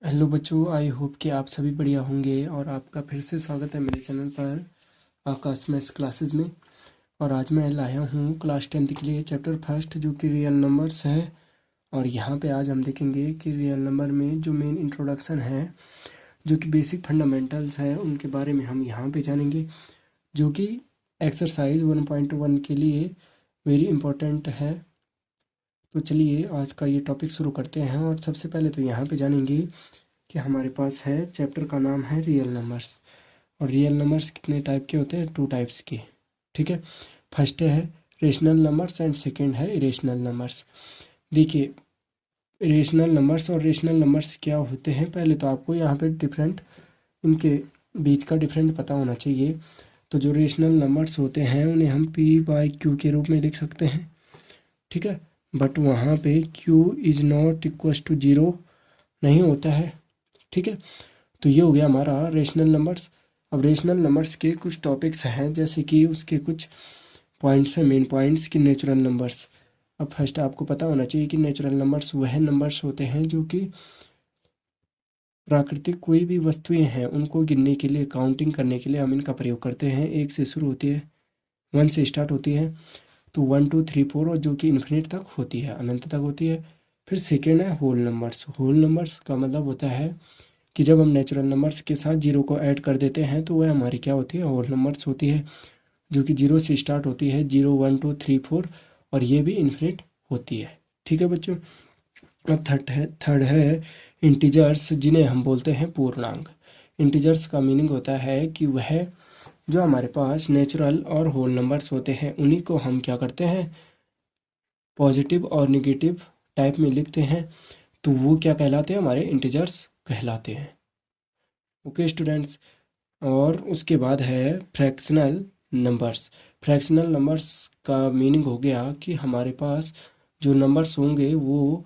Hello बच्चों, I hope कि आप सभी बढ़िया होंगे और आपका फिर से स्वागत है मेरे चैनल पर आकाश मैथ्स क्लासेस में। और आज मैं लाया हूँ क्लास 10th के लिए चैप्टर फर्स्ट जो कि रियल नंबर्स है। और यहाँ पे आज हम देखेंगे कि रियल नंबर में जो मेन इंट्रोडक्शन है, जो कि बेसिक फंडामेंटल्स है, उनके बारे में हम यहाँ पे जानेंगे, जो कि एक्सरसाइज 1.1 के लिए वेरी इम्पोर्टेंट है। तो चलिए आज का ये टॉपिक शुरू करते हैं। और सबसे पहले तो यहाँ पे जानेंगे कि हमारे पास है चैप्टर का नाम है रियल नंबर्स। और रियल नंबर्स कितने टाइप के होते हैं? 2 टाइप्स के। ठीक है, फर्स्ट है रेशनल नंबर्स एंड सेकंड है इरेशनल नंबर्स। देखिए, इरेशनल नंबर्स और रेशनल नंबर्स क्या होते हैं, पहले तो आपको यहाँ पे डिफरेंट, इनके बीच का डिफरेंट पता होना चाहिए। तो जो रेशनल नंबर्स होते हैं उन्हें हम पी बाई क्यू के रूप में लिख सकते हैं। ठीक है, बट वहाँ पे Q is not equals to zero नहीं होता है। ठीक है, तो ये हो गया हमारा रेशनल नंबर्स। अब रेशनल नंबर्स के कुछ टॉपिक्स हैं, जैसे कि उसके कुछ पॉइंट्स हैं, मेन पॉइंट्स कि नेचुरल नंबर्स। अब फर्स्ट आपको पता होना चाहिए कि नेचुरल नंबर्स वह नंबर्स होते हैं जो कि प्राकृतिक कोई भी वस्तुएं हैं उनको गिनने के लिए, काउंटिंग करने के लिए हम इनका प्रयोग करते हैं। एक से शुरू होती है, 1 से स्टार्ट होती है, तो 1 2 3 4 और जो कि इन्फिनिट तक होती है, अनंत तक होती है। फिर सेकेंड है होल नंबर्स। होल नंबर्स का मतलब होता है कि जब हम नेचुरल नंबर्स के साथ जीरो को ऐड कर देते हैं तो वह हमारी क्या होती है? होल नंबर्स होती है, जो कि जीरो से स्टार्ट होती है, 0 1 2 3 4, और ये भी इन्फिनिट होती है। ठीक है बच्चों। अब थर्ड है इंटीजर्स, जिन्हें हम बोलते हैं पूर्णांक। इंटीजर्स का मीनिंग होता है कि वह जो हमारे पास नेचुरल और होल नंबर्स होते हैं उन्हीं को हम क्या करते हैं? पॉजिटिव और निगेटिव टाइप में लिखते हैं, तो वो क्या कहलाते हैं? हमारे इंटीजर्स कहलाते हैं। Okay students. और उसके बाद है फ्रैक्शनल नंबर्स। फ्रैक्शनल नंबर्स का मीनिंग हो गया कि हमारे पास जो नंबर्स होंगे वो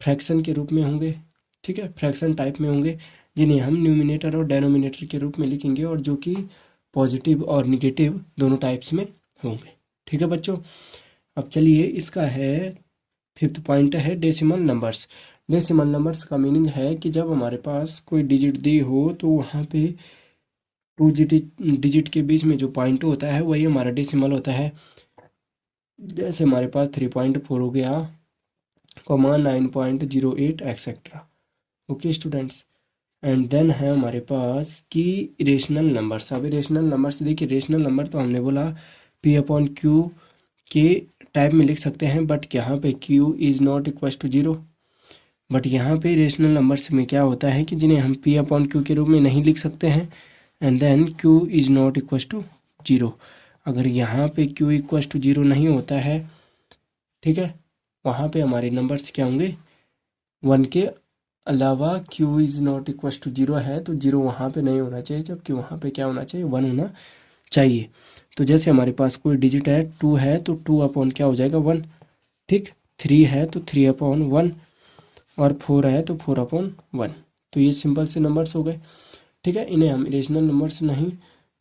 फ्रैक्शन के रूप में होंगे। ठीक है, फ्रैक्शन टाइप में होंगे, जिन्हें हम न्यूमिनेटर और डेनोमिनेटर के रूप में लिखेंगे, और जो कि पॉजिटिव और निगेटिव दोनों टाइप्स में होंगे। ठीक है बच्चों। अब चलिए, इसका है फिफ्थ पॉइंट है डेसिमल नंबर्स। डेसिमल नंबर्स का मीनिंग है कि जब हमारे पास कोई डिजिट दी हो तो वहाँ पे 2 डिजिट के बीच में जो पॉइंट होता है वही हमारा डेसिमल होता है। जैसे हमारे पास 3.4 हो गया, 9.08 etcetera. Okay students. And then है हमारे पास कि इरेशनल नंबर्स। अब इरेशनल नंबर्स, देखिए रेशनल नंबर तो हमने बोला पी अपॉन क्यू के टाइप में लिख सकते हैं, बट यहाँ पे Q is not equal to zero. But यहाँ पे रेशनल नंबर्स में क्या होता है कि जिन्हें हम पी अपॉन क्यू के रूप में नहीं लिख सकते हैं, and then Q is not equal to zero. अगर यहाँ पे क्यू इक्वल टू ज़ीरो नहीं होता है, ठीक है, वहाँ पे हमारे नंबर्स क्या होंगे? 1 के अलावा Q is not equal to zero है तो ज़ीरो वहाँ पे नहीं होना चाहिए, जबकि वहाँ पे क्या होना चाहिए? 1 होना चाहिए। तो जैसे हमारे पास कोई डिजिट है, 2 है तो 2 अपॉन क्या हो जाएगा? 1। ठीक, 3 है तो 3 अपॉन 1, और 4 है तो 4 अपॉन 1। तो ये सिंपल से नंबर्स हो गए। ठीक है, इन्हें हम इरेशनल नंबर्स नहीं,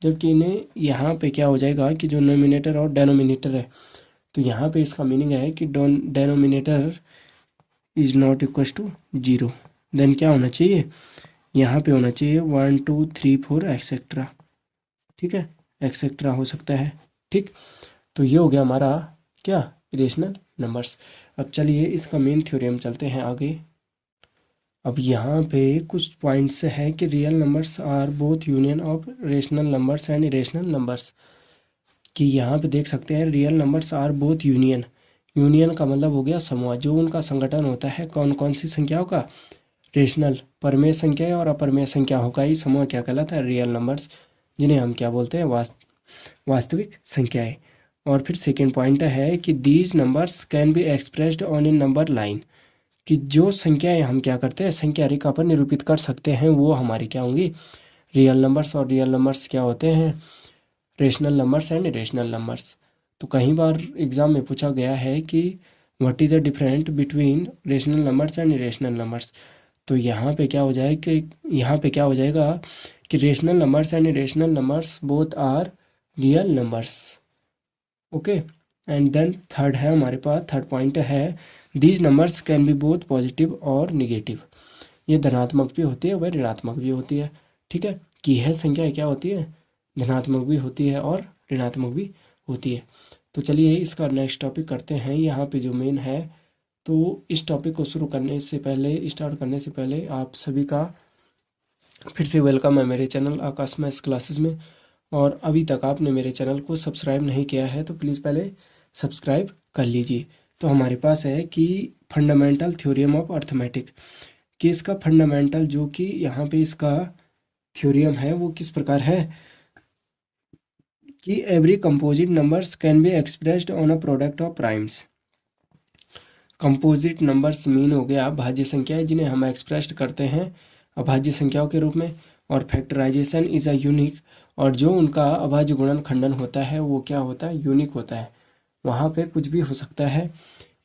जबकि इन्हें यहाँ पे क्या हो जाएगा कि जो नोमिनेटर और डेनोमिनेटर है, तो यहाँ पे इसका मीनिंग है कि denominator is not equal to zero. Then क्या होना चाहिए? यहाँ पे होना चाहिए 1 2 3 4 एक्सेट्रा। ठीक है, एक्सेट्रा हो सकता है। ठीक, तो ये हो गया हमारा क्या? Irrational numbers. अब चलिए इसका मेन थ्योरम चलते हैं आगे। अब यहाँ पे कुछ पॉइंट्स हैं कि real numbers are both union of rational numbers and irrational numbers. कि यहाँ पे देख सकते हैं real numbers are both union. Union का मतलब हो गया समूह, जो उनका संगठन होता है कौन कौन सी संख्याओं का? रेशनल, परमेय संख्या और अपरमेय संख्याओं का ही समूह क्या कहलाता है? रियल नंबर्स, जिन्हें हम क्या बोलते हैं? वास्तविक संख्याएं। और फिर सेकेंड पॉइंट है कि these numbers can be expressed on A number line. कि जो संख्याएं हम क्या करते हैं? संख्या रेखा पर निरूपित कर सकते हैं, वो हमारी क्या होंगी? Real numbers. और रियल नंबर्स क्या होते हैं? Rational numbers and irrational numbers. तो कई बार एग्जाम में पूछा गया है कि what is the different between rational numbers and irrational numbers. तो यहाँ पे क्या हो जाए कि यहाँ पे क्या हो जाएगा कि rational numbers and irrational numbers both are real numbers. Okay, and then third है हमारे पास, थर्ड पॉइंट है these numbers can be both positive और निगेटिव। ये धनात्मक भी होती है वह ऋणात्मक भी होती है। ठीक है, कि यह संख्या क्या होती है, धनात्मक भी होती है और ऋणात्मक भी होती है। तो चलिए इसका नेक्स्ट टॉपिक करते हैं। यहाँ पे जो मेन है, तो इस टॉपिक को शुरू करने से पहले, स्टार्ट करने से पहले आप सभी का फिर से वेलकम है मेरे चैनल आकाश मैथ्स क्लासेस में। और अभी तक आपने मेरे चैनल को सब्सक्राइब नहीं किया है तो प्लीज़ पहले सब्सक्राइब कर लीजिए। तो हमारे पास है कि फंडामेंटल थ्योरम ऑफ अर्थमेटिक, कि इसका फंडामेंटल जो कि यहाँ पे इसका थ्योरम है वो किस प्रकार है कि every composite numbers can be expressed on a product of primes. Composite numbers mean हो गया भाज्य संख्याएं जिन्हें हम एक्सप्रेस्ड करते हैं अभाज्य संख्याओं के रूप में। और फैक्टराइजेशन इज़ अ यूनिक, और जो उनका अभाज्य गुणन खंडन होता है वो क्या होता है, यूनिक होता है। वहाँ पे कुछ भी हो सकता है।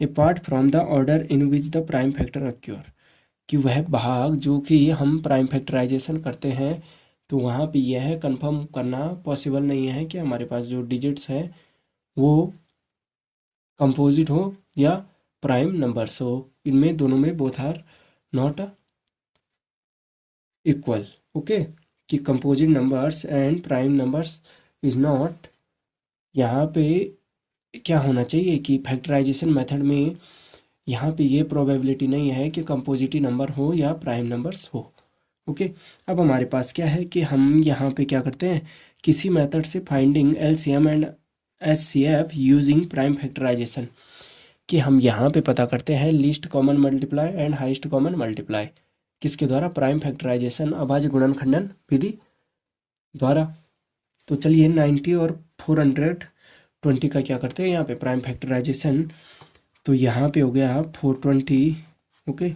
Apart from the order in which the prime factor acquire, कि वह भाग जो कि हम प्राइम फैक्टराइजेशन करते हैं तो वहाँ पे यह कंफर्म करना पॉसिबल नहीं है कि हमारे पास जो डिजिट्स हैं वो कंपोजिट हो या प्राइम नंबर्स हो। इनमें दोनों में both are not equal. Okay, कि composite numbers and prime numbers is not, यहाँ पे क्या होना चाहिए कि फैक्टराइजेशन मेथड में यहाँ पे ये प्रोबेबिलिटी नहीं है कि कंपोजिटिव नंबर हो या प्राइम नंबर्स हो। ओके, अब हमारे पास क्या है कि हम यहाँ पे क्या करते हैं, किसी मेथड से finding LCM and HCF using prime factorization, कि हम यहाँ पे पता करते हैं least common multiply and highest common multiply, किसके द्वारा, प्राइम फैक्टराइजेशन अभाज्य गुणनखंडन विधि द्वारा। तो चलिए 90 और 420 का क्या करते हैं यहाँ पे प्राइम फैक्टराइजेशन। तो यहाँ पे हो गया 420, ओके,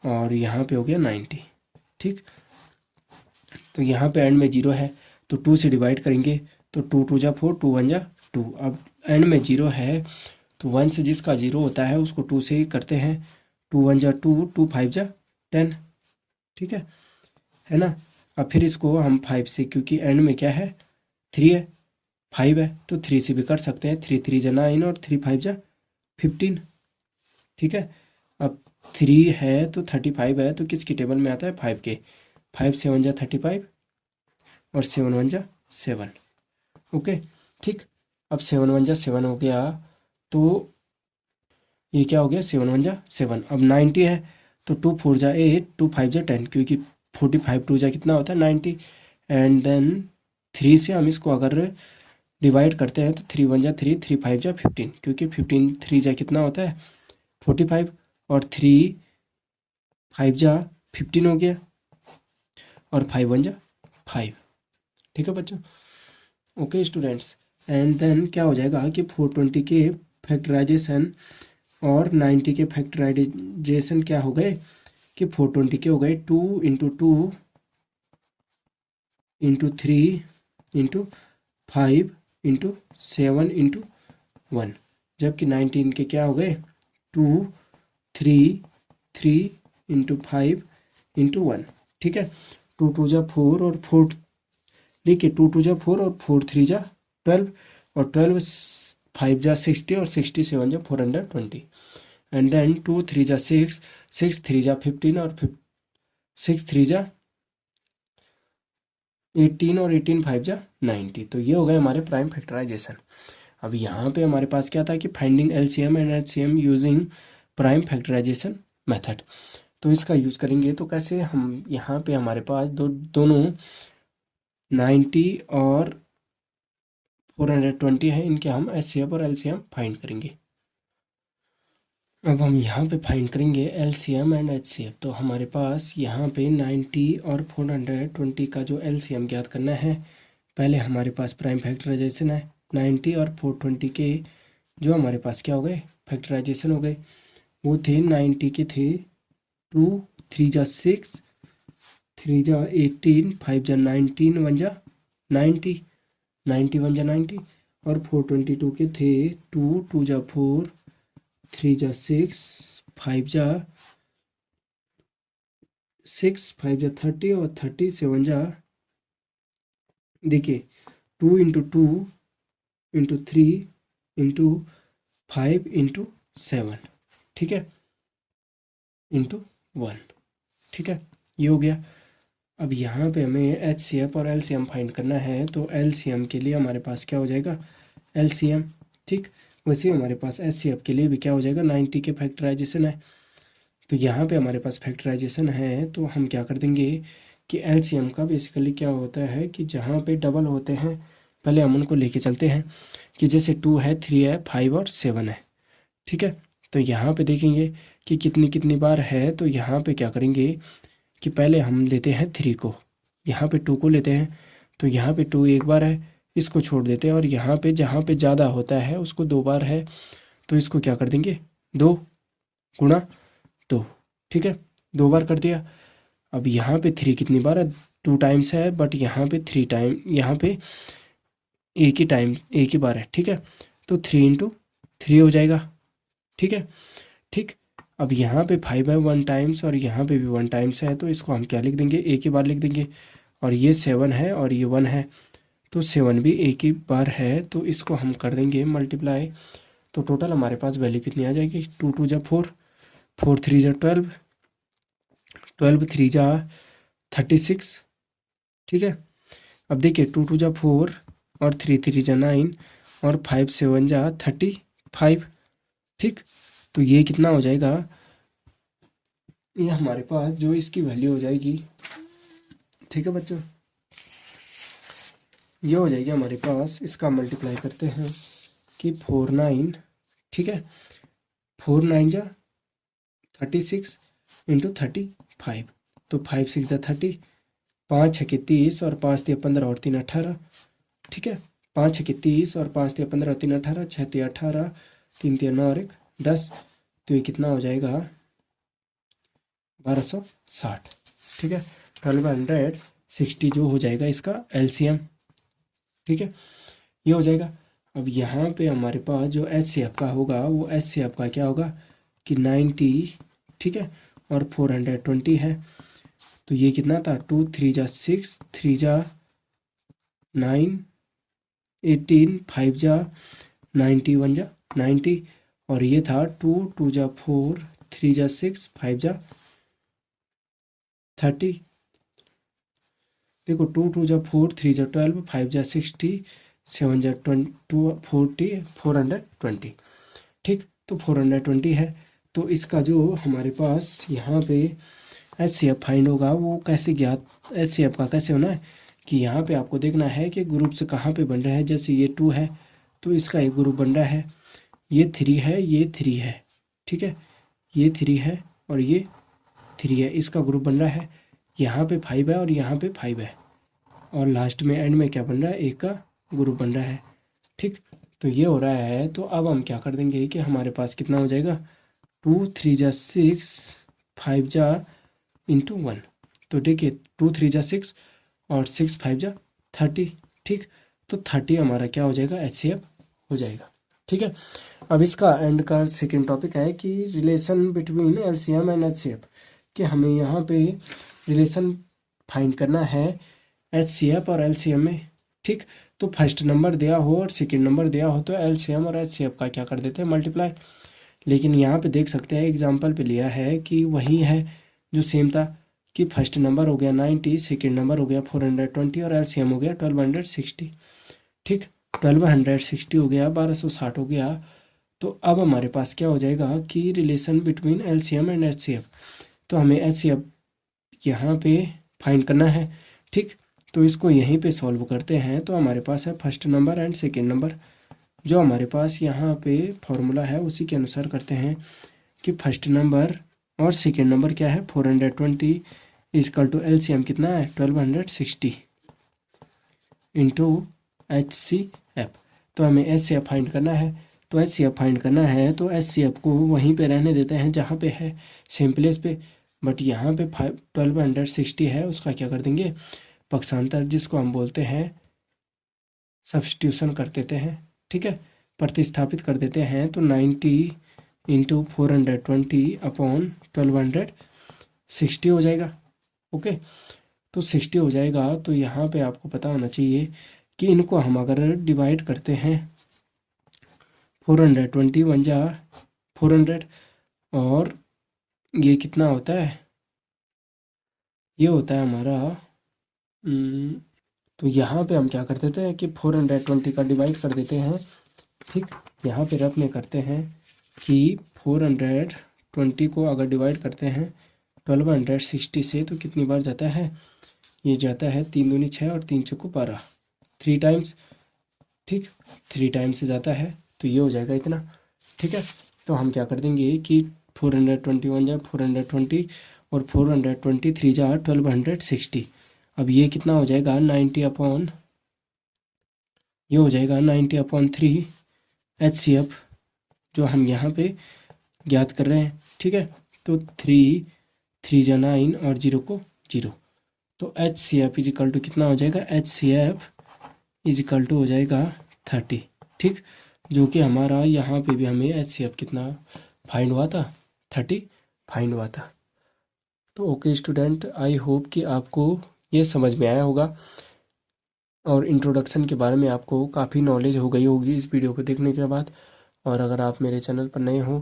और यहाँ पे हो गया 90। ठीक, तो यहाँ पे एंड में 0 है तो 2 से डिवाइड करेंगे तो 2 2 जा 4, 2 1 जा 2। अब एंड में 0 है तो 1 से जिसका 0 होता है उसको 2 से ही करते हैं। 2 1 जा 2, 2 5 जा 10। ठीक है ना। अब फिर इसको हम 5 से, क्योंकि एंड में क्या है 3 है, 5 है तो 3 से भी कर सकते हैं। 3 3 जा 9 और 3 5 जा 15। ठीक है, अब 3 है तो 35 है तो किसकी टेबल में आता है 5 के। 5 7 जा 35 और 7 1 जा 7। ओके, ठीक, अब 7 1 जा 7 हो गया तो ये क्या हो गया 7 1 जा 7। अब 90 है तो 2 4 जा 8, 2 5 जा 10, क्योंकि 45 2 जा कितना होता है 90। एंड देन 3 से हम इसको अगर डिवाइड करते हैं तो 3 1 जा 3, 3 5 जा 15, क्योंकि 15 3 जा कितना होता है 45 और 3 5 जा 15 हो गया और 5 1 जा 5। ठीक है बच्चों, ओके स्टूडेंट्स। एंड देन क्या हो जाएगा कि 420 के फैक्टराइजेशन और 90 के फैक्टराइजेशन क्या हो गए कि 420 के हो गए 2 into 2 into 3 into 5 into 7 into 1, जबकि 19 के क्या हो गए 2 3 3 इंटू 5 इंटू 1। ठीक है, 2 2 जा 4 और 4, देखिए 2 2 जा 4 और 4 3 जा 12 और 12 5 जा 60 और 67 जा 420। एंड देन 2 3 जा 6, 6 3 जा 15 और 6 3 जा 18 और 18 5 जा 90। तो ये हो गए हमारे प्राइम फैक्टराइजेशन। अब यहाँ पे हमारे पास क्या था कि finding LCM and HCM using prime factorization method. तो इसका यूज़ करेंगे तो कैसे, हम यहाँ पे हमारे पास दोनों 90 और 420 है, इनके हम एचसीएफ और एलसीएम फाइंड करेंगे। अब हम यहाँ पे फाइंड करेंगे एलसीएम एंड एचसीएफ। तो हमारे पास यहाँ पे 90 और 420 का जो एलसीएम ज्ञात करना है, पहले हमारे पास प्राइम फैक्टराइजेशन है। 90 और 420 के जो हमारे पास क्या हो गए फैक्टराइजेशन हो गए, वो थे 90 के थे 2 3 जा 6, 3 जा 18, 5 जा 19, 1 जा 90, 90 1 जा 90। और 422 के थे 2 2 जा 4, 3 जा 6, 5 जा 6, 5 जा 30 और 30 7 जा, देखिए 2 इंटू 2 इंटू 3 इंटू 5 इंटू 7, ठीक है, इंटू 1। ठीक है, ये हो गया। अब यहाँ पे हमें एच सी एफ और एल सी एम फाइंड करना है, तो एल सी एम के लिए हमारे पास क्या हो जाएगा, एल सी एम। ठीक, वैसे ही हमारे पास एच सी एफ के लिए भी क्या हो जाएगा, 90 के फैक्टराइजेशन है। तो यहाँ पे हमारे पास फैक्टराइजेशन है, तो हम क्या कर देंगे कि एल सी एम का बेसिकली क्या होता है कि जहाँ पे डबल होते हैं पहले हम उनको लेके चलते हैं, कि जैसे 2 है, 3 है, 5 और 7 है। ठीक है, तो यहाँ पे देखेंगे कि कितनी कितनी बार है, तो यहाँ पे क्या करेंगे कि पहले हम लेते हैं 3 को, यहाँ पे 2 को लेते हैं, तो यहाँ पे 2 एक बार है, इसको छोड़ देते हैं, और यहाँ पे जहाँ पे ज़्यादा होता है उसको 2 बार है, तो इसको क्या कर देंगे, 2 गुणा 2। ठीक है, 2 बार कर दिया। अब यहाँ पे 3 कितनी बार है, 2 टाइम्स है, बट यहाँ पे 3 टाइम, यहाँ पे एक ही बार है। ठीक है, तो 3 इंटू 3 हो जाएगा। ठीक है, ठीक। अब यहाँ पे 5 है 1 टाइम्स, और यहाँ पे भी 1 टाइम्स है, तो इसको हम क्या लिख देंगे, एक ही बार लिख देंगे। और ये 7 है और ये 1 है, तो 7 भी एक ही बार है, तो इसको हम कर देंगे मल्टीप्लाई। तो टोटल हमारे पास वैल्यू कितनी आ जाएगी, 2 2 जा 4, 4 3 जा 12, 12 3 जा 36। ठीक है, अब देखिए 2 2 जा 4 और 3 3 जा 9 और 5 7 जा 35। ठीक, तो ये कितना हो जाएगा, ये हमारे पास जो इसकी वैल्यू हो जाएगी, ठीक है बच्चों, ये हो जाएगी हमारे पास, इसका मल्टीप्लाई करते हैं कि 4 9, ठीक है, 4 9 जा 36 इंटू 35, तो 5 6 जा 30, 5 6 30 और 5 3 15 और 3 18। ठीक है, 5 6 30 और 5 3 15 और 3 18, 6 3 18, 3 3 9 और 1 10, तो ये कितना हो जाएगा, 1260। ठीक है, 1260 जो हो जाएगा इसका एलसीएम। ठीक है, ये हो जाएगा। अब यहाँ पे हमारे पास जो एच सी एफ का होगा, वो एच सी एफ का क्या होगा कि 90, ठीक है, और 420 है, तो ये कितना था, 2 3 जा 6, 3 जा 9, 18, 5 जा 90, 1 जा 90, और ये था 2 2 जा 4, 3 जा 6, 5 जा 30। देखो 2 2 जा 4, 3 जा 12, 5 जा 60, 7 जा 40, 420। ठीक, तो 420 है, तो इसका जो हमारे पास यहाँ पे एच सी एफ फाइंड होगा, वो कैसे ज्ञात, एच सी एफ का कैसे होना है कि यहाँ पे आपको देखना है कि ग्रुप से कहाँ पे बन रहे हैं। जैसे ये 2 है तो इसका एक ग्रुप बन रहा है, ये 3 है, ये 3 है, ठीक है, ये 3 है और ये 3 है, इसका ग्रुप बन रहा है। यहाँ पे 5 है और यहाँ पे 5 है, और लास्ट में एंड में क्या बन रहा है, एक का ग्रुप बन रहा है। ठीक, तो ये हो रहा है। तो अब हम क्या कर देंगे कि हमारे पास कितना हो जाएगा, 2 3 जा 6, 5 जा इंटू 1, तो देखिए 2 3 जा 6 और 6 5 जा 30। ठीक, तो 30 हमारा क्या हो जाएगा, एच सी एफ हो जाएगा। ठीक है, अब इसका एंड का सेकेंड टॉपिक है कि relation between L C M and H C F, कि हमें यहाँ पे रिलेशन फाइंड करना है एच सी एफ और एल सी एम में। ठीक, तो फर्स्ट नंबर दिया हो और सेकंड नंबर दिया हो तो एल सी एम और एच सी एफ का क्या कर देते हैं, मल्टीप्लाई। लेकिन यहाँ पे देख सकते हैं एग्जाम्पल पे लिया है कि वही है जो सेम था, कि फर्स्ट नंबर हो गया 90, सेकंड नंबर हो गया 420 और एल सी एम हो गया 1260। ठीक, 1260 हो गया, 1260 हो गया। तो अब हमारे पास क्या हो जाएगा कि relation between L C M and H C F, तो हमें एच सी एफ यहाँ पे फाइंड करना है। ठीक, तो इसको यहीं पे सॉल्व करते हैं, तो हमारे पास है first number and second number. जो हमारे पास यहाँ पे फॉर्मूला है उसी के अनुसार करते हैं कि फर्स्ट नंबर और सेकंड नंबर क्या है, 420 is equal to L C M कितना है, 1260 इंटू एच सी एफ। तो हमें एच सी एफ फाइंड करना है, तो एच सी एफ फाइंड करना है तो एच सी एफ को वहीं पे रहने देते हैं जहाँ पे है, सेम प्लेस पे। बट यहाँ पे 1260 है, उसका क्या कर देंगे, पक्षांतर, जिसको हम बोलते हैं सब्स्टिट्यूशन कर देते हैं। ठीक है, प्रतिस्थापित कर देते हैं, तो 90 इंटू 420 अपॉन 1260 हो जाएगा। ओके, तो 60 हो जाएगा। तो यहाँ पे आपको पता होना चाहिए कि इनको हम अगर डिवाइड करते हैं, 420 1 जा 400, और ये कितना होता है ये होता है हमारा तो यहाँ पे हम क्या कर देते हैं कि 420 का डिवाइड कर देते हैं। ठीक, यहाँ पे रफ में करते हैं कि 420 को अगर डिवाइड करते हैं 1260 से तो कितनी बार जाता है, ये जाता है 3 दूनी 6 और 3 चौको 12, 3 टाइम्स। ठीक, 3 टाइम्स से जाता है तो ये हो जाएगा इतना। ठीक है, तो हम क्या कर देंगे कि 421 जा 420 और 423 जा 1260। अब ये कितना हो जाएगा 90 अपॉन, ये हो जाएगा 90/3 HCF जो हम यहाँ पे ज्ञात कर रहे हैं। ठीक है, तो 3 जा 9 और 0 को 0, तो HCF इजिकल टू कितना हो जाएगा, HCF इजिकल टू हो जाएगा 30। ठीक, जो कि हमारा यहाँ पे भी हमें HCF कितना फाइंड हुआ था, 30 फाइंड हुआ था। तो ओके स्टूडेंट, आई होप कि आपको ये समझ में आया होगा और इंट्रोडक्शन के बारे में आपको काफ़ी नॉलेज हो गई होगी इस वीडियो को देखने के बाद। और अगर आप मेरे चैनल पर नए हो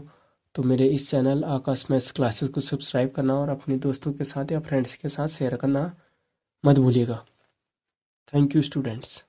तो मेरे इस चैनल आकाश मैथ्स क्लासेस को सब्सक्राइब करना और अपने दोस्तों के साथ या फ्रेंड्स के साथ शेयर करना मत भूलिएगा। Thank you students.